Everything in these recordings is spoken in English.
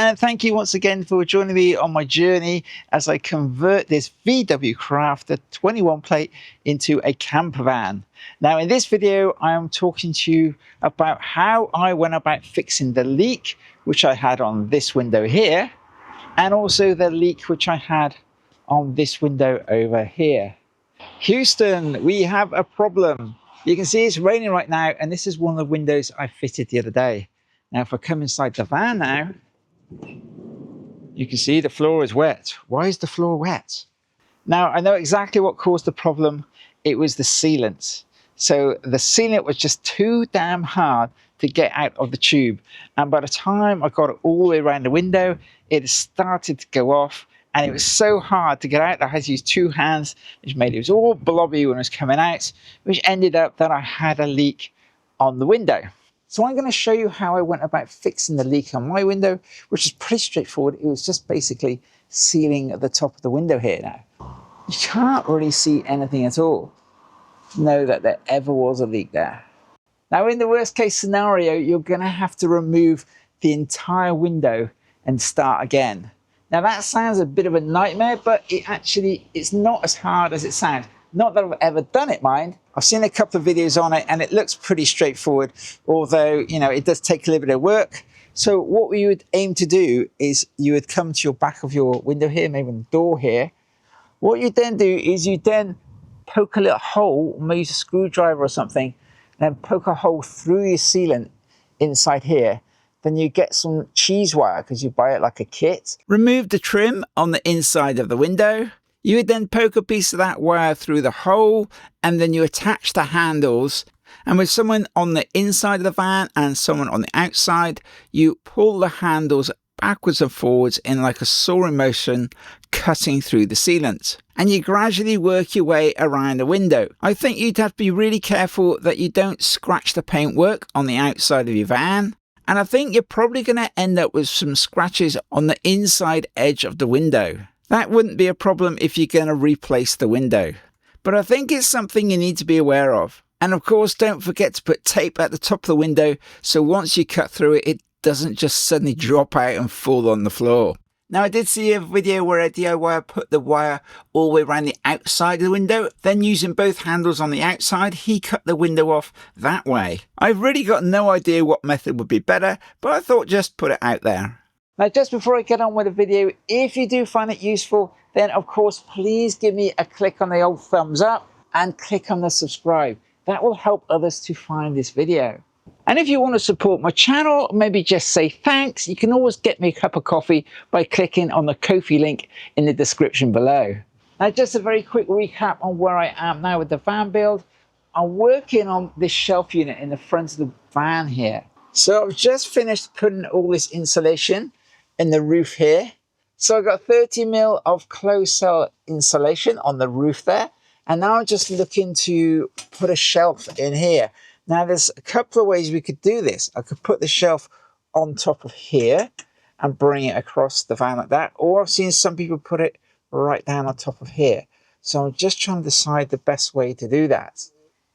and thank you once again for joining me on my journey as I convert this VW Crafter 21 plate into a camper van. Now in this video I am talking to you about how I went about fixing the leak which I had on this window here, and also the leak which I had on this window over here. Houston, we have a problem. You can see it's raining right now, and this is one of the windows I fitted the other day. Now if I come inside the van now, you can see the floor is wet. Why is the floor wet? Now I know exactly what caused the problem. It was the sealant. So the sealant was just too damn hard to get out of the tube, and by the time I got it all the way around the window, it started to go off, and it was so hard to get out that I had to use two hands, which made it was all blobby when it was coming out, which ended up that I had a leak on the window. So I'm going to show you how I went about fixing the leak on my window, which is pretty straightforward. It was just basically sealing at the top of the window here now. You can't really see anything at all to know that there ever was a leak there. Now in the worst case scenario, you're going to have to remove the entire window and start again. Now that sounds a bit of a nightmare, but it's not as hard as it sounds. Not that I've ever done it, mind. I've seen a couple of videos on it and it looks pretty straightforward, although, you know, it does take a little bit of work. So what we would aim to do is you would come to your back of your window here, maybe the door here. What you then do is you then poke a little hole, maybe use a screwdriver or something, and then poke a hole through your sealant inside here. Then you get some cheese wire because you buy it like a kit. Remove the trim on the inside of the window. You would then poke a piece of that wire through the hole, and then you attach the handles. And with someone on the inside of the van and someone on the outside, you pull the handles backwards and forwards in like a sawing motion, cutting through the sealant. And you gradually work your way around the window. I think you'd have to be really careful that you don't scratch the paintwork on the outside of your van. And I think you're probably going to end up with some scratches on the inside edge of the window. That wouldn't be a problem if you're going to replace the window. But I think it's something you need to be aware of. And of course, don't forget to put tape at the top of the window so once you cut through it, it doesn't just suddenly drop out and fall on the floor. Now I did see a video where a DIYer put the wire all the way around the outside of the window, then using both handles on the outside, he cut the window off that way. I've really got no idea what method would be better, but I thought just put it out there. Now just before I get on with the video, if you do find it useful, then of course please give me a click on the old thumbs up and click on the subscribe. That will help others to find this video. And if you want to support my channel, maybe just say thanks, you can always get me a cup of coffee by clicking on the Ko-fi link in the description below. Now just a very quick recap on where I am now with the van build. I'm working on this shelf unit in the front of the van here. So I've just finished putting all this insulation in the roof here. So I've got 30 mil of closed cell insulation on the roof there. And now I'm just looking to put a shelf in here. Now there's a couple of ways we could do this. I could put the shelf on top of here and bring it across the van like that. Or I've seen some people put it right down on top of here. So I'm just trying to decide the best way to do that.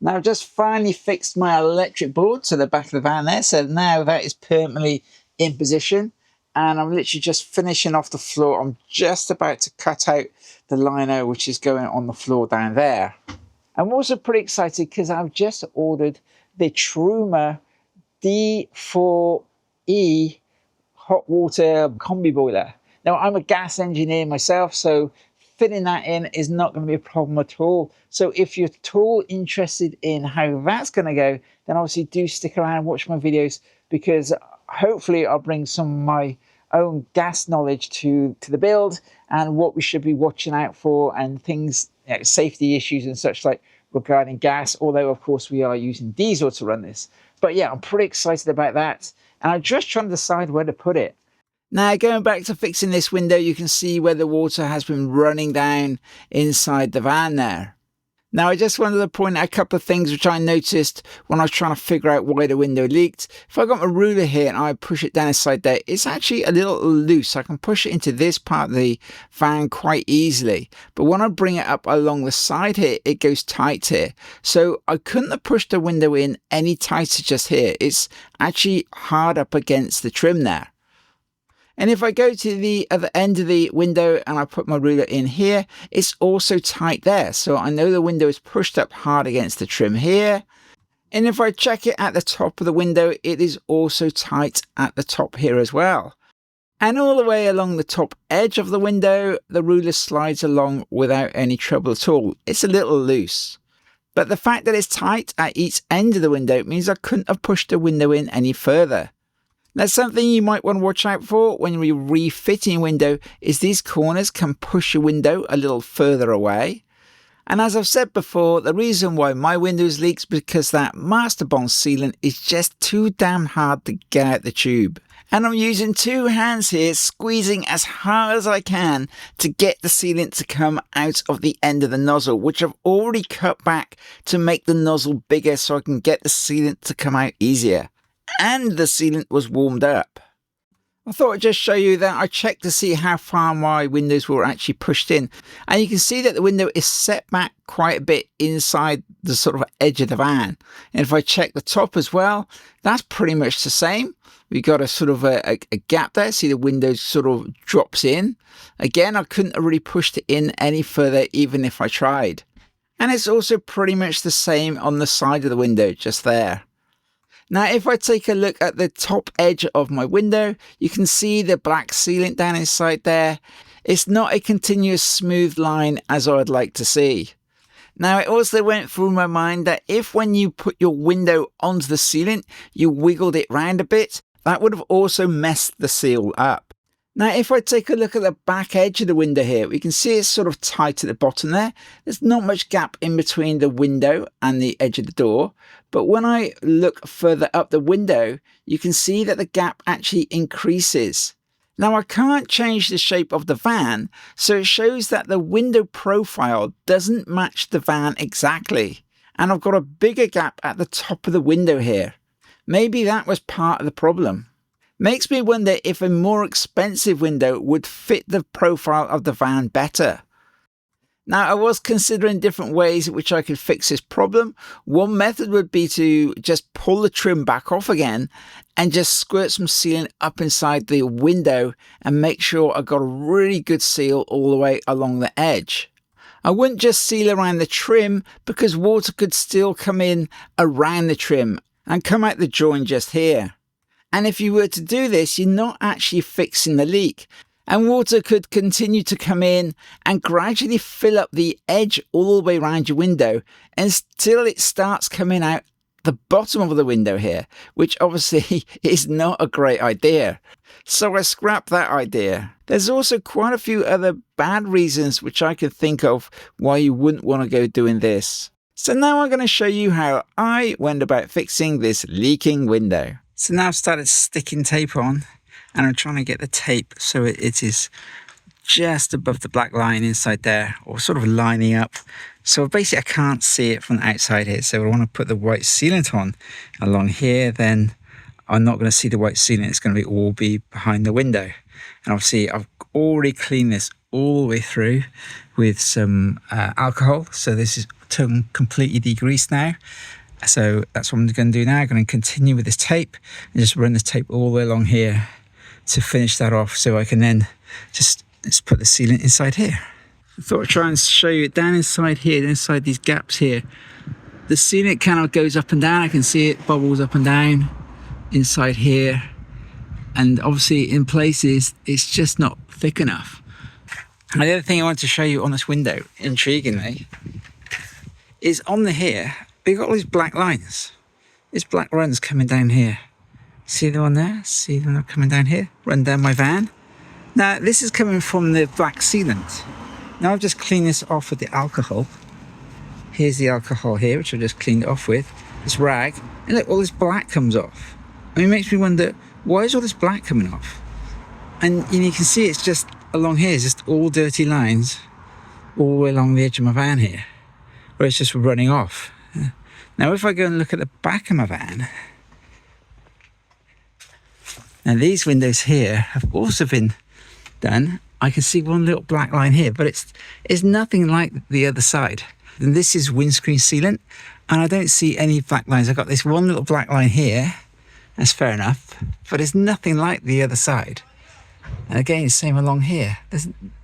Now I've just finally fixed my electric board to the back of the van there. So now that is permanently in position. And I'm literally just finishing off the floor. I'm just about to cut out the lino which is going on the floor down there. I'm also pretty excited because I've just ordered the Truma D4E hot water combi boiler. Now I'm a gas engineer myself, so fitting that in is not going to be a problem at all. So if you're at all interested in how that's going to go, then obviously do stick around and watch my videos, because hopefully I'll bring some of my own gas knowledge to the build and what we should be watching out for and things, you know, safety issues and such like regarding gas, although of course we are using diesel to run this. But yeah, I'm pretty excited about that, and I'm just trying to decide where to put it. Now going back to fixing this window, you can see where the water has been running down inside the van there. Now I just wanted to point out a couple of things which I noticed when I was trying to figure out why the window leaked. If I got my ruler here and I push it down inside there, it's actually a little loose. I can push it into this part of the van quite easily. But when I bring it up along the side here, it goes tight here. So I couldn't have pushed the window in any tighter just here. It's actually hard up against the trim there. And if I go to the other end of the window and I put my ruler in here, it's also tight there. So I know the window is pushed up hard against the trim here. And if I check it at the top of the window, it is also tight at the top here as well. And all the way along the top edge of the window, the ruler slides along without any trouble at all. It's a little loose. But the fact that it's tight at each end of the window means I couldn't have pushed the window in any further. Now, something you might want to watch out for when you're refitting a window is these corners can push your window a little further away. And as I've said before, the reason why my windows leaks is because that master Bond sealant is just too damn hard to get out the tube. And I'm using two hands here, squeezing as hard as I can to get the sealant to come out of the end of the nozzle, which I've already cut back to make the nozzle bigger so I can get the sealant to come out easier. And the sealant was warmed up. I thought I'd just show you that I checked to see how far my windows were actually pushed in. And you can see that the window is set back quite a bit inside the sort of edge of the van. And if I check the top as well, that's pretty much the same. We got a sort of a gap there. See, the window sort of drops in. Again, I couldn't have really pushed it in any further even if I tried. And it's also pretty much the same on the side of the window, just there. Now, if I take a look at the top edge of my window, you can see the black sealant down inside there. It's not a continuous smooth line as I would like to see. Now, it also went through my mind that if when you put your window onto the sealant, you wiggled it round a bit, that would have also messed the seal up. Now, if I take a look at the back edge of the window here, we can see it's sort of tight at the bottom there. There's not much gap in between the window and the edge of the door. But when I look further up the window, you can see that the gap actually increases. Now, I can't change the shape of the van, so it shows that the window profile doesn't match the van exactly. And I've got a bigger gap at the top of the window here. Maybe that was part of the problem. Makes me wonder if a more expensive window would fit the profile of the van better. Now, I was considering different ways in which I could fix this problem. One method would be to just pull the trim back off again and just squirt some sealant up inside the window and make sure I got a really good seal all the way along the edge. I wouldn't just seal around the trim because water could still come in around the trim and come out the joint just here. And if you were to do this, you're not actually fixing the leak. And water could continue to come in and gradually fill up the edge all the way around your window until it starts coming out the bottom of the window here, which obviously is not a great idea. So I scrapped that idea. There's also quite a few other bad reasons which I can think of why you wouldn't want to go doing this. So now I'm going to show you how I went about fixing this leaking window. So now I've started sticking tape on and I'm trying to get the tape so it is just above the black line inside there, or sort of lining up. So basically I can't see it from the outside here. So I want to put the white sealant on along here, then I'm not going to see the white sealant. It's going to all be behind the window. And obviously I've already cleaned this all the way through with some alcohol. So this is turned completely degreased now. So that's what I'm going to do now. I'm going to continue with this tape and just run this tape all the way along here to finish that off, so I can then just put the sealant inside here. I thought I'd try and show you down inside here, inside these gaps here. The sealant kind of goes up and down. I can see it bubbles up and down inside here. And obviously in places, it's just not thick enough. And the other thing I want to show you on this window, intriguingly, is on the here, we've got all these black lines. These black runs coming down here. See the one there? See them coming down here? Run down my van. Now, this is coming from the black sealant. Now I've just cleaned this off with the alcohol. Here's the alcohol here, which I've just cleaned it off with this rag. And look, all this black comes off. I mean, it makes me wonder, why is all this black coming off? And you can see it's just along here, it's just all dirty lines all the way along the edge of my van here, where it's just running off. Now, if I go and look at the back of my van, now these windows here have also been done. I can see one little black line here, but it's nothing like the other side. And this is windscreen sealant, and I don't see any black lines. I've got this one little black line here. That's fair enough, but it's nothing like the other side. And again, the same along here.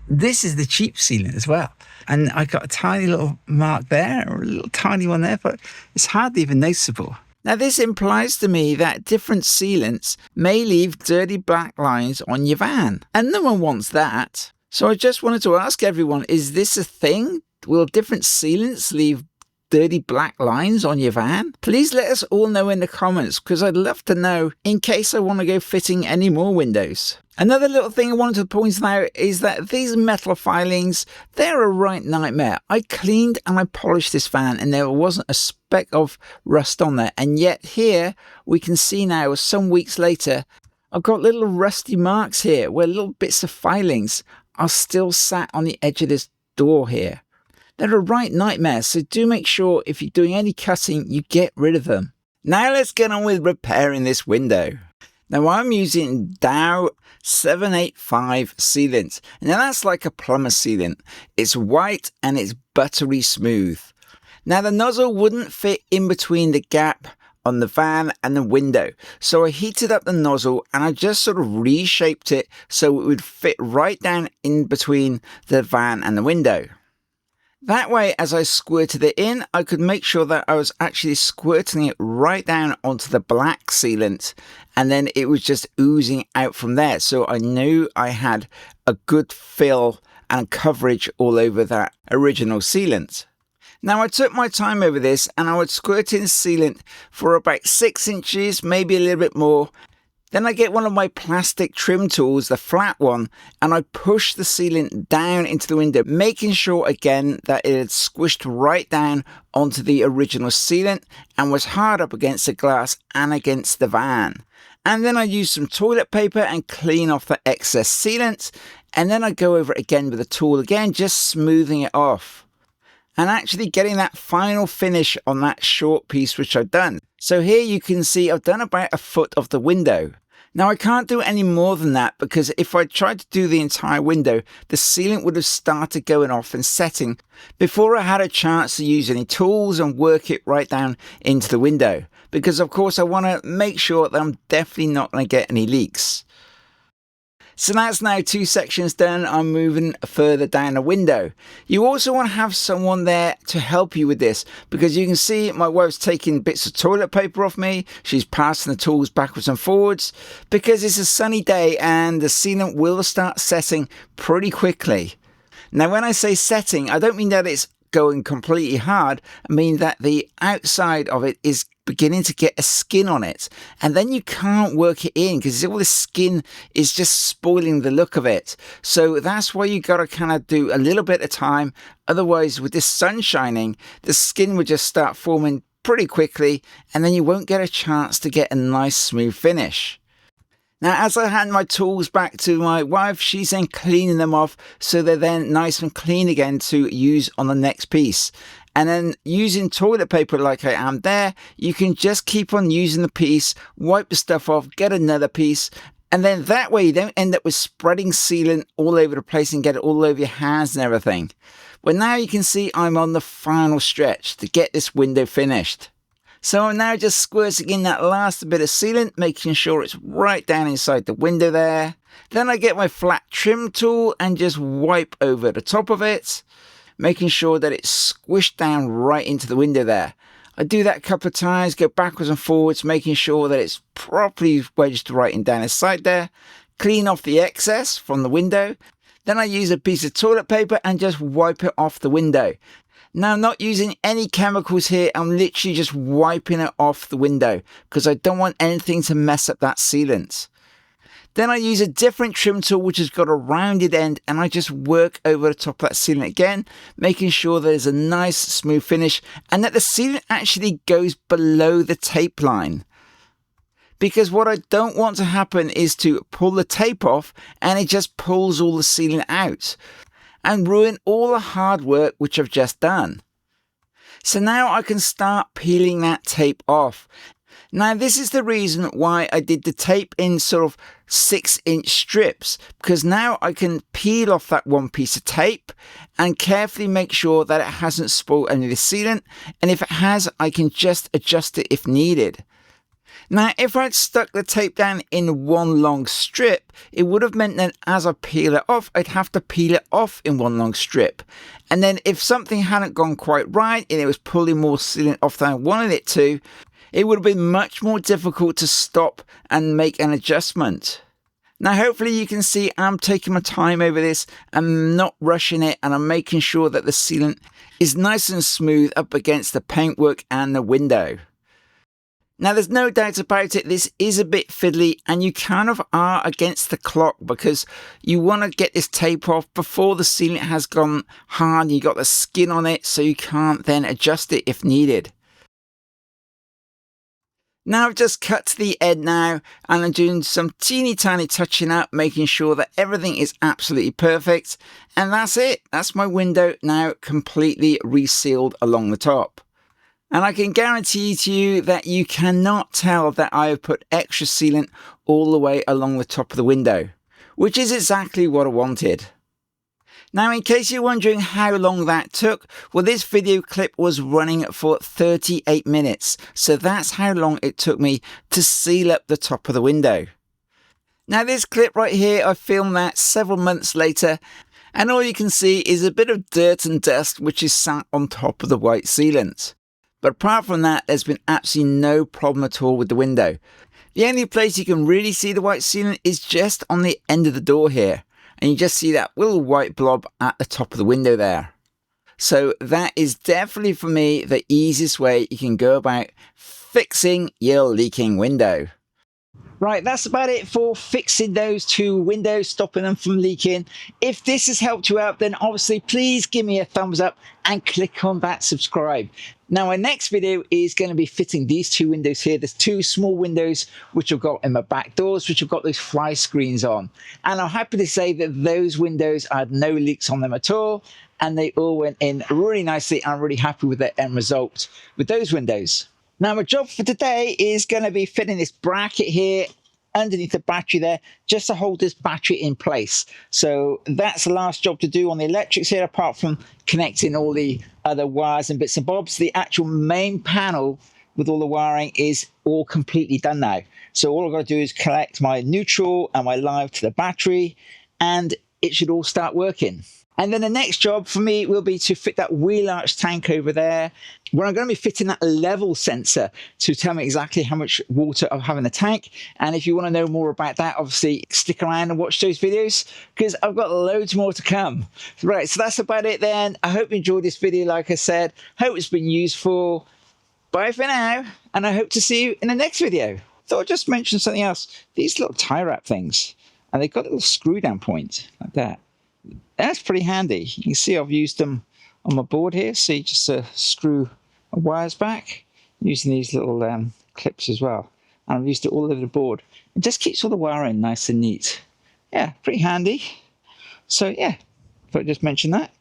This is the cheap sealant as well. And I got a tiny little mark there, or a little tiny one there, but it's hardly even noticeable. Now this implies to me that different sealants may leave dirty black lines on your van. And no one wants that. So I just wanted to ask everyone, is this a thing? Will different sealants leave dirty black lines on your van? Please let us all know in the comments, because I'd love to know in case I want to go fitting any more windows. Another little thing I wanted to point out is that these metal filings, they're a right nightmare. I cleaned and I polished this van and there wasn't a speck of rust on there. And yet here we can see now, some weeks later, I've got little rusty marks here where little bits of filings are still sat on the edge of this door here. They're a right nightmare, so do make sure if you're doing any cutting, you get rid of them. Now let's get on with repairing this window. Now I'm using Dow 785 sealant. Now that's like a plumber sealant. It's white and it's buttery smooth. Now the nozzle wouldn't fit in between the gap on the van and the window. So I heated up the nozzle and I just sort of reshaped it so it would fit right down in between the van and the window. That way, as I squirted it in, I could make sure that I was actually squirting it right down onto the black sealant, and then it was just oozing out from there. So I knew I had a good fill and coverage all over that original sealant. Now I took my time over this and I would squirt in sealant for about 6 inches, maybe a little bit more. Then I get one of my plastic trim tools, the flat one, and I push the sealant down into the window, making sure again that it had squished right down onto the original sealant and was hard up against the glass and against the van. And then I use some toilet paper and clean off the excess sealant, and then I go over it again with a tool again, just smoothing it off and actually getting that final finish on that short piece which I've done. So here you can see I've done about a foot of the window. Now I can't do any more than that, because if I tried to do the entire window, the sealant would have started going off and setting before I had a chance to use any tools and work it right down into the window. Because of course I want to make sure that I'm definitely not going to get any leaks. So that's now 2 sections done. I'm moving further down the window. You also want to have someone there to help you with this, because you can see my wife's taking bits of toilet paper off me. She's passing the tools backwards and forwards because it's a sunny day and the sealant will start setting pretty quickly. Now when I say setting, I don't mean that it's going completely hard. I mean that the outside of it is beginning to get a skin on it, and then you can't work it in because all this skin is just spoiling the look of it. So that's why you got to kind of do a little bit of time. Otherwise, with this sun shining, the skin would just start forming pretty quickly, and then you won't get a chance to get a nice smooth finish. Now, as I hand my tools back to my wife, she's then cleaning them off so they're then nice and clean again to use on the next piece. And then using toilet paper like I am there, you can just keep on using the piece, wipe the stuff off, get another piece, and then that way you don't end up with spreading sealant all over the place and get it all over your hands and everything. Well, now you can see I'm on the final stretch to get this window finished. So I'm now just squirting in that last bit of sealant, making sure it's right down inside the window there. Then I get my flat trim tool and just wipe over the top of it, making sure that it's squished down right into the window there. I do that a couple of times, go backwards and forwards, making sure that it's properly wedged right in down inside there. Clean off the excess from the window. Then I use a piece of toilet paper and just wipe it off the window. Now, I'm not using any chemicals here. I'm literally just wiping it off the window because I don't want anything to mess up that sealant. Then I use a different trim tool which has got a rounded end, and I just work over the top of that sealant again, making sure there's a nice smooth finish and that the sealant actually goes below the tape line. Because what I don't want to happen is to pull the tape off and it just pulls all the sealant out and ruin all the hard work which I've just done. So now I can start peeling that tape off. Now this is the reason why I did the tape in sort of 6-inch strips, because now I can peel off that one piece of tape and carefully make sure that it hasn't spoiled any of the sealant, and if it has, I can just adjust it if needed. Now, if I'd stuck the tape down in one long strip, it would have meant that as I peel it off, I'd have to peel it off in one long strip. And then if something hadn't gone quite right and it was pulling more sealant off than I wanted it to, it would have been much more difficult to stop and make an adjustment. Now, hopefully you can see I'm taking my time over this. I'm not rushing it, and I'm making sure that the sealant is nice and smooth up against the paintwork and the window. Now, there's no doubt about it, this is a bit fiddly, and you kind of are against the clock because you want to get this tape off before the sealant has gone hard. You got the skin on it, so you can't then adjust it if needed. Now I've just cut to the end now, and I'm doing some teeny tiny touching up, making sure that everything is absolutely perfect. And that's it. That's my window now completely resealed along the top. And I can guarantee to you that you cannot tell that I have put extra sealant all the way along the top of the window, which is exactly what I wanted. Now, in case you're wondering how long that took, well, this video clip was running for 38 minutes. So that's how long it took me to seal up the top of the window. Now, this clip right here, I filmed that several months later, and all you can see is a bit of dirt and dust which is sat on top of the white sealant. But apart from that, there's been absolutely no problem at all with the window. The only place you can really see the white sealant is just on the end of the door here. And you just see that little white blob at the top of the window there. So that is definitely for me the easiest way you can go about fixing your leaking window. Right, that's about it for fixing those two windows, stopping them from leaking. If this has helped you out, then obviously please give me a thumbs up and click on that subscribe. Now, my next video is going to be fitting these two windows here. There's two small windows which I've got in my back doors, which have got those fly screens on. And I'm happy to say that those windows had no leaks on them at all. And they all went in really nicely. I'm really happy with the end result with those windows. Now, my job for today is going to be fitting this bracket here underneath the battery there, just to hold this battery in place. So that's the last job to do on the electrics here, apart from connecting all the other wires and bits and bobs. The actual main panel with all the wiring is all completely done now. So all I've got to do is connect my neutral and my live to the battery, and it should all start working. And then the next job for me will be to fit that wheel arch tank over there, where I'm going to be fitting that level sensor to tell me exactly how much water I have in the tank. And if you want to know more about that, obviously stick around and watch those videos, because I've got loads more to come. Right, so that's about it then. I hope you enjoyed this video, like I said. Hope it's been useful. Bye for now, and I hope to see you in the next video. Thought I'd just mention something else. These little tie wrap things, and they've got a little screw down point like that. That's pretty handy. You can see I've used them on my board here. See, just to screw my wires back, using these little clips as well. And I've used it all over the board. It just keeps all the wiring nice and neat. Yeah, pretty handy. So yeah, thought I'd just mention that.